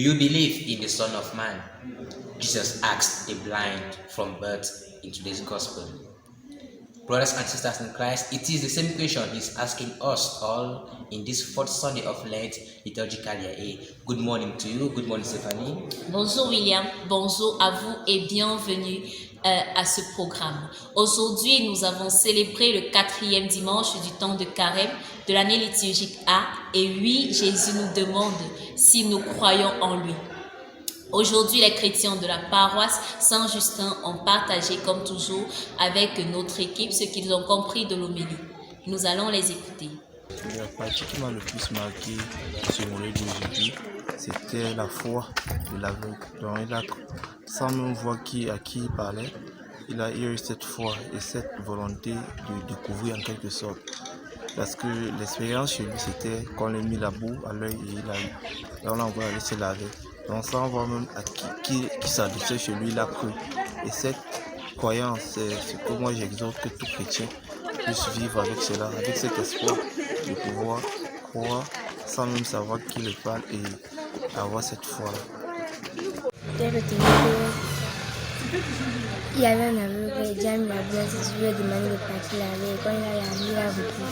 you believe in the Son of Man? Jesus asked the blind from birth in today's gospel. Brothers and sisters in Christ, it is the same question he's asking us all in this fourth Sunday of Lent liturgical year A. Good morning to you. Good morning, Stephanie. Bonjour William, bonjour à vous et bienvenue à ce programme. Aujourd'hui, nous avons célébré le 4e dimanche du temps de Carême de l'année liturgique A et oui, Jésus nous demande si nous croyons en lui. Aujourd'hui, les chrétiens de la paroisse Saint-Justin ont partagé, comme toujours, avec notre équipe ce qu'ils ont compris de l'homélie. Nous allons les écouter. La partie qui m'a le plus marqué sur mon livre d'aujourd'hui, c'était la foi de l'aveugle. Donc il a, sans même voir à qui il parlait, il a eu cette foi et cette volonté de découvrir en quelque sorte. Parce que l'expérience chez lui, c'était qu'on lui a mis la boue à l'œil et on l'a envoyé aller se laver. Donc sans voir même à qui s'adressait chez lui, il a cru. Et cette croyance, c'est ce que moi j'exhorte que tout chrétien puisse vivre avec cela, avec cet espoir de pouvoir croire sans même savoir qui le parle et avoir cette foi-là. Il y avait un aveugle et Diane m'a bien dit, je lui ai demandé de partir laver. Et quand il a repris.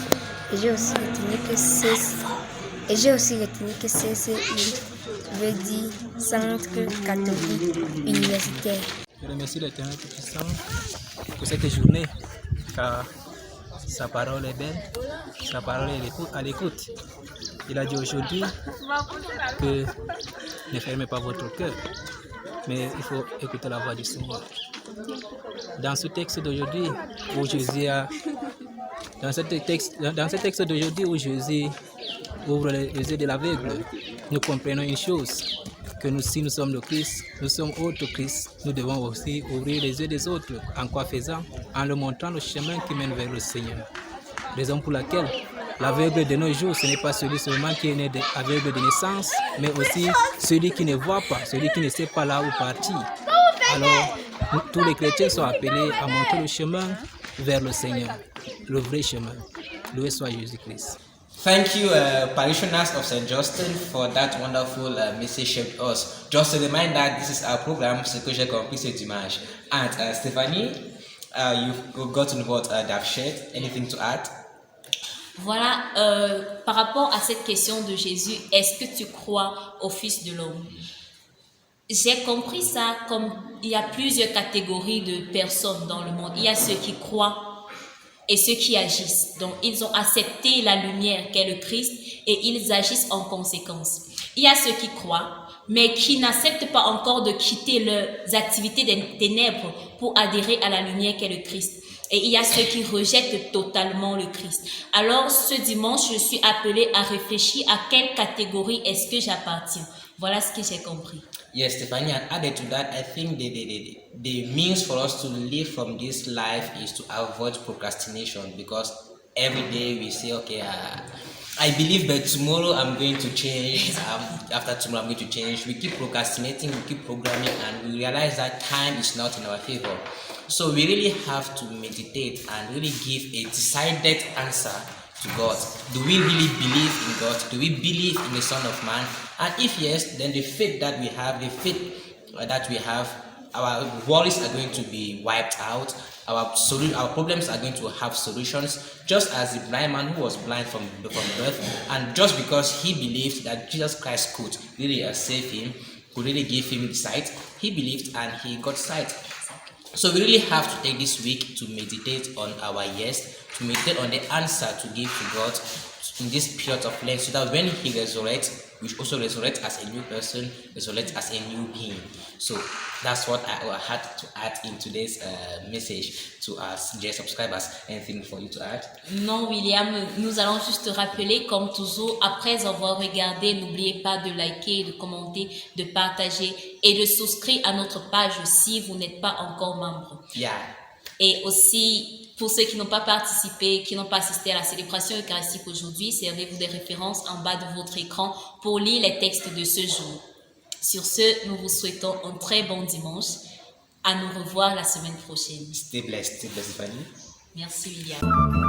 Et j'ai aussi retenu que CCI veut dire Centre catholique universitaire. Je remercie l'Éternel Tout-Puissant pour cette journée, car sa parole est belle, sa parole est à l'écoute. Il a dit aujourd'hui que ne fermez pas votre cœur, mais il faut écouter la voix du Seigneur. Dans ce texte d'aujourd'hui où Jésus dans ce texte d'aujourd'hui où Jésus ouvre les yeux de l'aveugle, nous comprenons une chose, que si nous sommes le Christ, nous sommes autres Christ, nous devons aussi ouvrir les yeux des autres. En quoi faisant? En leur montrant le chemin qui mène vers le Seigneur. Raison pour laquelle l'aveugle de nos jours, ce n'est pas celui seulement qui est né aveugle de naissance, mais aussi celui qui ne voit pas, celui qui ne sait pas là où partir. Alors, tous les chrétiens sont appelés à montrer le chemin vers le Seigneur, le vrai chemin. Loué soit Jésus-Christ. Thank you, parishioners of St. Justin, for that wonderful message shared with us. Just to remind that this is our program, Ce que j'ai compris ce dimanche. And Stephanie, you've gotten what they've shared. Anything to add? Voilà, par rapport à cette question de Jésus, est-ce que tu crois au Fils de l'homme? J'ai compris ça comme il y a plusieurs catégories de personnes dans le monde. Il y a ceux qui croient et ceux qui agissent. Donc, ils ont accepté la lumière qu'est le Christ et ils agissent en conséquence. Il y a ceux qui croient, mais qui n'acceptent pas encore de quitter leurs activités des ténèbres pour adhérer à la lumière qu'est le Christ. Et il y a ceux qui rejettent totalement le Christ. Alors, ce dimanche, je suis appelée à réfléchir à quelle catégorie est-ce que j'appartiens. Voilà ce que j'ai compris. Yes, Stephanie, and added to that, I think the means for us to live from this life is to avoid procrastination, because every day we say, okay, I believe that tomorrow I'm going to change, after tomorrow I'm going to change. We keep procrastinating, we keep programming, and we realize that time is not in our favor. So we really have to meditate and really give a decided answer to God. Do we really believe in God? Do we believe in the Son of Man? And if yes, then the faith that we have, our worries are going to be wiped out. Our problems are going to have solutions, just as the blind man who was blind from birth, and just because he believed that Jesus Christ could really save him, could really give him sight, he believed and he got sight. So we really have to take this week to meditate on our yes, to meditate on the answer to give to God in this period of Lent, so that when he resurrects, we also resurrect as a new person, resurrect as a new being. So that's what I had to add in today's message to our dear subscribers. Anything for you to add? Non, William, nous allons juste rappeler, comme toujours, après avoir regardé, n'oubliez pas de liker, de commenter, de partager et de souscrire à notre page si vous n'êtes pas encore membre. Yeah. Et aussi, pour ceux qui n'ont pas participé, qui n'ont pas assisté à la célébration eucharistique aujourd'hui, servez-vous des références en bas de votre écran pour lire les textes de ce jour. Sur ce, nous vous souhaitons un très bon dimanche. À nous revoir la semaine prochaine. Stay blessed, Fanny. Merci, William.